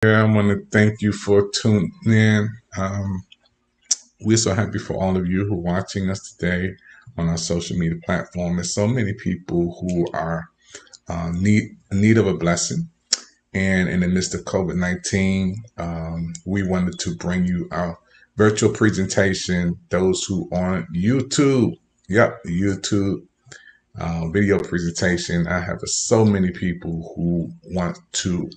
I want to thank you for tuning in. We're so happy for all of you who are watching us today on our social media platform. There's so many people who are in need of a blessing. And in the midst of COVID-19, we wanted to bring you our virtual presentation. Those who are on YouTube, YouTube video presentation. I have so many people who want to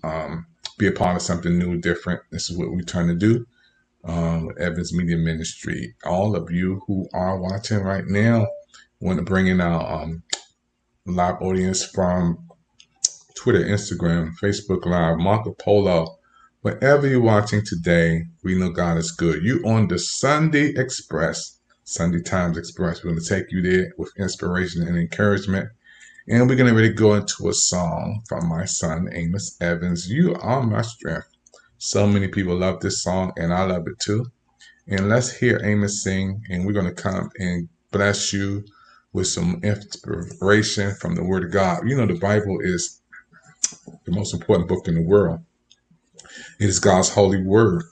be a part of something new, different. This is what we're trying to do. Evans Media Ministry. All of you who are watching right now, want to bring in our live audience from Twitter, Instagram, Facebook Live, Marco Polo. Wherever you're watching today, we know God is good. You on the Sunday Express, Sunday Times Express. We're going to take you there with inspiration and encouragement. And we're going to really go into a song from my son, Amos Evans. You are my strength. So many people love this song, and I love it too. And let's hear Amos sing, and we're going to come and bless you with some inspiration from the Word of God. You know, the Bible is the most important book in the world. It is God's holy word.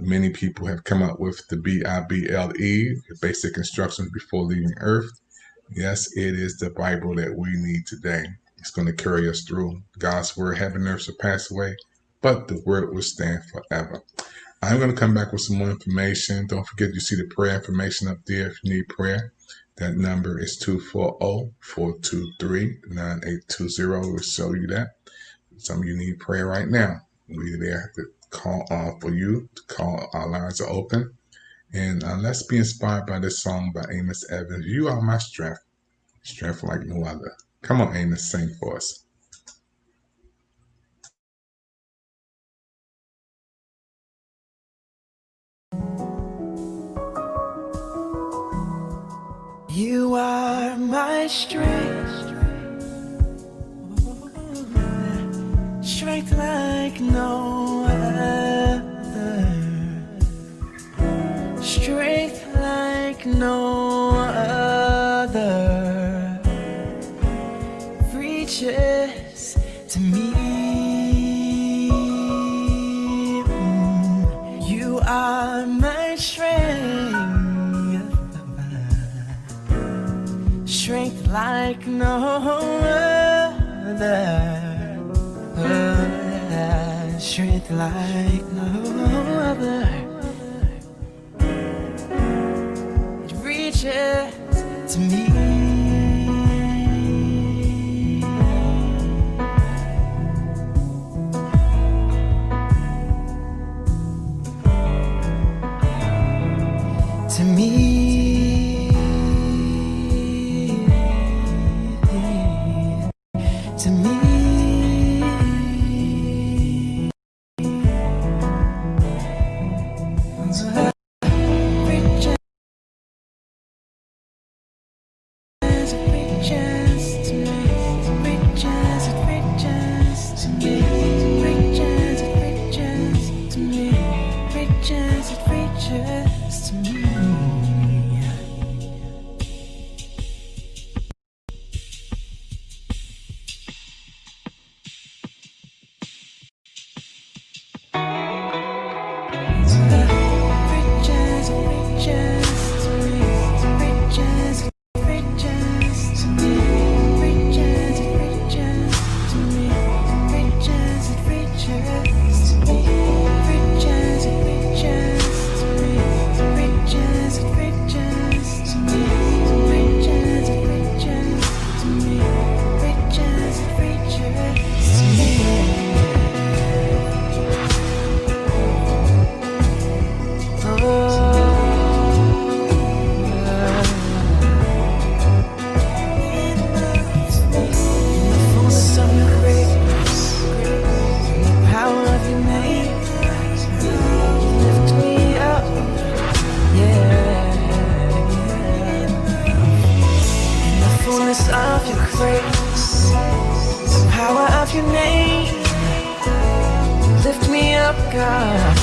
Many people have come up with the Bible, the basic instructions before leaving earth. Yes, it is the Bible that we need today. It's going to carry us through. God's word, heaven and earth will pass away, but the word will stand forever. I'm going to come back with some more information. Don't forget, you see the prayer information up there if you need prayer. That number is 240-423-9820. We'll show you that. Some of you need prayer right now. We're there to call for you. To call, our lines are open. And let's be inspired by this song by Amos Evans. You are my strength, strength like no other. Come on, Amos, sing for us. You are my strength, strength like no other, strength like no other, reaches to me. You are my strength, strength like no other, strength like no other. It reaches to me. To me. To me, of your grace, the power of your name, lift me up, God.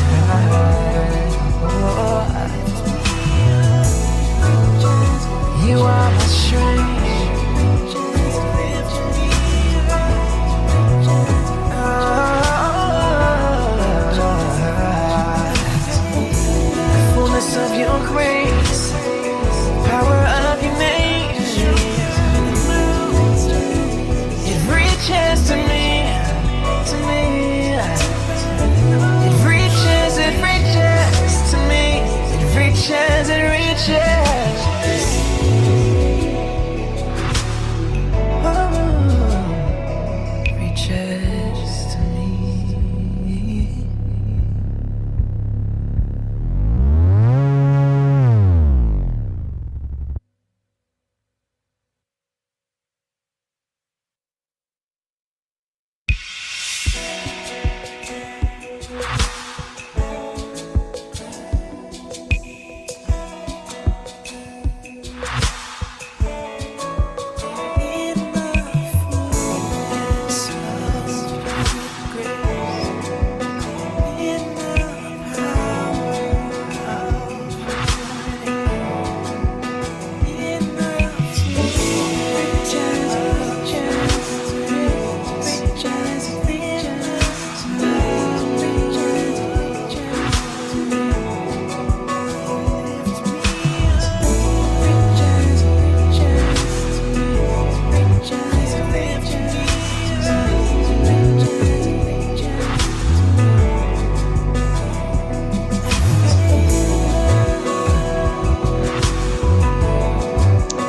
You are my strength. Oh, as it reaches. Reaches to me.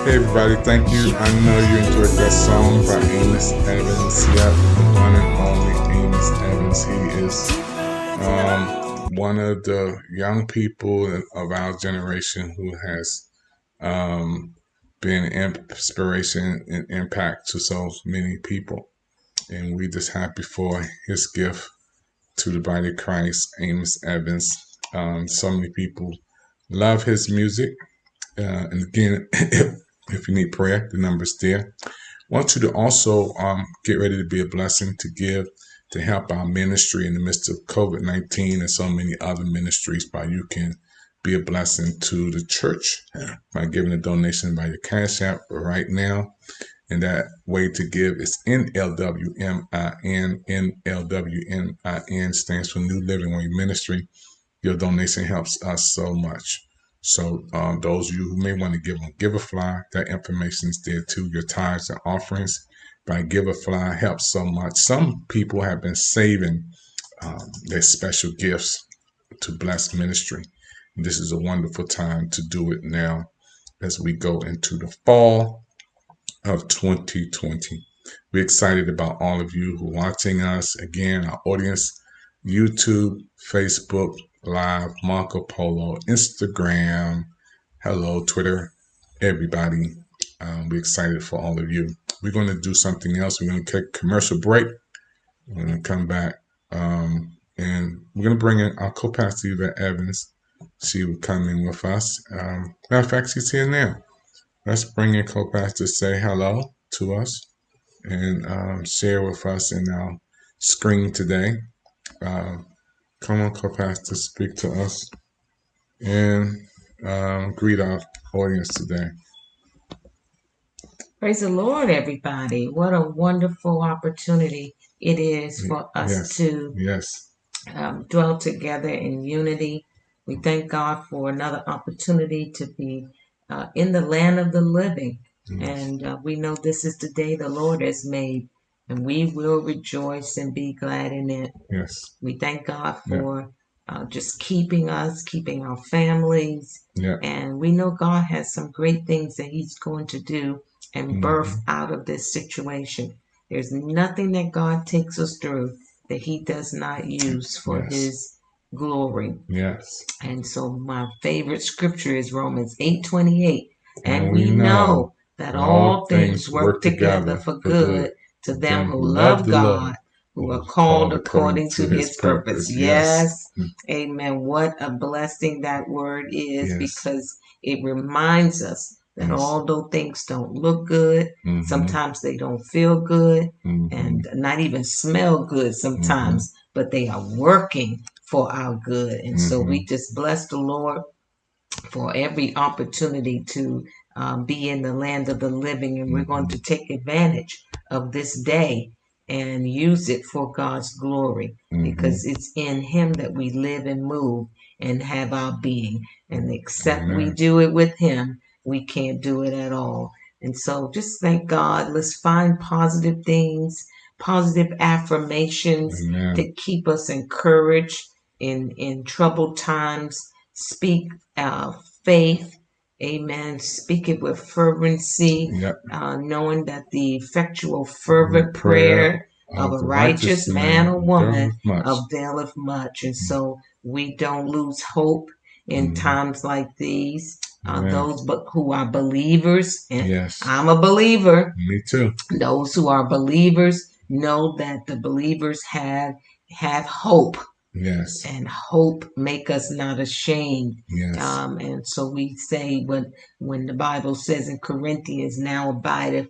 Hey everybody, thank you. I know you enjoyed that song by Amos Evans. Yep, the one and only Amos Evans. He is one of the young people of our generation who has been inspiration and impact to so many people. And we just happy for his gift to the body of Christ, Amos Evans. So many people love his music. And again, if you need prayer, the number's there. I want you to also get ready to be a blessing to give to help our ministry in the midst of COVID-19 and so many other ministries. By you can be a blessing to the church by giving a donation by your Cash App right now. And that way to give is NLWMIN. NLWMIN stands for New Living Way Ministry. Your donation helps us so much. So those of you who may want to give on Giverfly, that information is there too. Your tithes and offerings by Giverfly helps so much. Some people have been saving their special gifts to bless ministry. And this is a wonderful time to do it now as we go into the fall of 2020. We're excited about all of you who are watching us. Again, our audience, YouTube, Facebook Live, Marco Polo, Instagram, hello, Twitter, everybody. We're excited for all of you. We're going to do something else. We're going to take a commercial break. We're going to come back and we're going to bring in our co-pastor, Yvette Evans. She will come in with us. Matter of fact, she's here now. Let's bring in co-pastor to say hello to us and share with us in our screen today. Come on, co-pastor, speak to us and greet our audience today. Praise the Lord, everybody. What a wonderful opportunity it is for us to dwell together in unity. We thank God for another opportunity to be in the land of the living. And we know this is the day the Lord has made, and we will rejoice and be glad in it. Yes. We thank God for just keeping us, keeping our families. And we know God has some great things that He's going to do and birth out of this situation. There's nothing that God takes us through that He does not use for His glory. Yes. And so my favorite scripture is Romans 8:28. And we know that all things work together for good to them who love God, who are called according to His purpose. Yes. Amen. What a blessing that word is, because it reminds us that although things don't look good, sometimes they don't feel good, and not even smell good sometimes, but they are working for our good. And so we just bless the Lord for every opportunity to be in the land of the living. And we're going to take advantage of this day and use it for God's glory, because it's in Him that we live and move and have our being. And except we do it with Him, we can't do it at all. And so just thank God. Let's find positive things, positive affirmations to keep us encouraged in troubled times. Speak faith. Amen. Speak it with fervency, Yep. Knowing that the effectual, fervent prayer of a righteous man or woman availeth much. And so we don't lose hope in times like these. Those who are believers, and yes, I'm a believer. Me too. Those who are believers know that the believers have hope. Yes. And hope make us not ashamed. Yes. And so we say when the Bible says in Corinthians, now abideth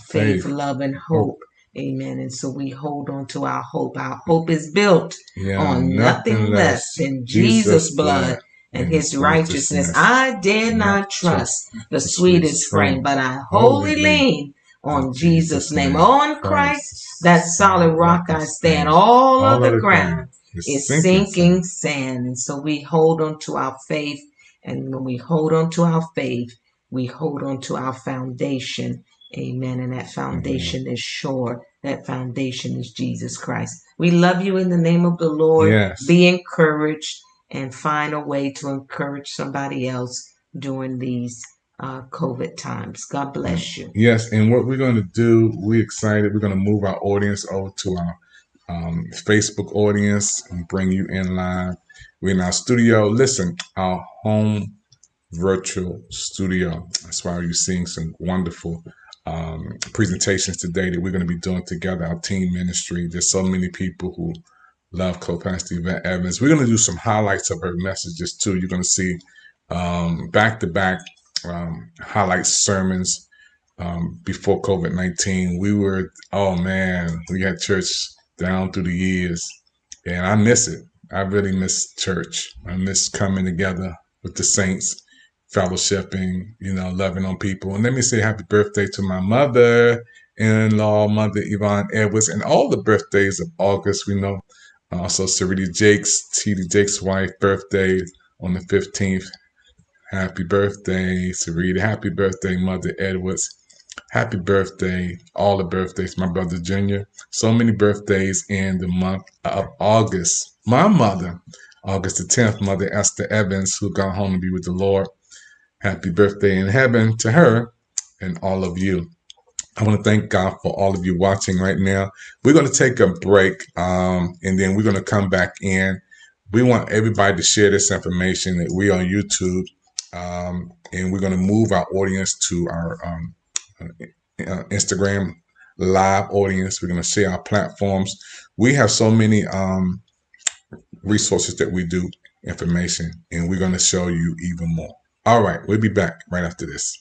faith, love, and hope. Amen. And so we hold on to our hope. Our hope is built on nothing less than Jesus' blood and his righteousness. I dare not trust the sweetest frame, but I wholly lean on Jesus' name. On Christ, that solid rock I stand. All of the ground is sinking sand. And so we hold on to our faith. And when we hold on to our faith, we hold on to our foundation. Amen. And that foundation is sure. That foundation is Jesus Christ. We love you in the name of the Lord. Yes. Be encouraged and find a way to encourage somebody else during these COVID times. God bless you. Yes. And what we're going to do, we're excited. We're going to move our audience over to our Facebook audience and bring you in live. We're in our studio. Listen, our home virtual studio. That's why you're seeing some wonderful presentations today that we're going to be doing together, our team ministry. There's so many people who love co-pastor Yvette Evans. We're going to do some highlights of her messages too. You're going to see back-to-back highlight sermons before COVID-19. We had church down through the years, and I miss it. I really miss church. I miss coming together with the saints, fellowshipping, loving on people. And let me say happy birthday to my mother-in-law, Mother Yvette Evans, and all the birthdays of August. We know also Sarita Jakes, T.D. Jakes' wife, birthday on the 15th. Happy birthday, Sarita. Happy birthday, Mother Edwards. Happy birthday, all the birthdays, my brother Junior. So many birthdays in the month of August. My mother, August the 10th, Mother Esther Evans, who got home to be with the Lord. Happy birthday in heaven to her and all of you. I want to thank God for all of you watching right now. We're going to take a break, and then we're going to come back in. We want everybody to share this information that we're on YouTube, and we're going to move our audience to our Instagram live audience. We're going to share our platforms. We have so many resources that we do information, and we're going to show you even more. All right, we'll be back right after this.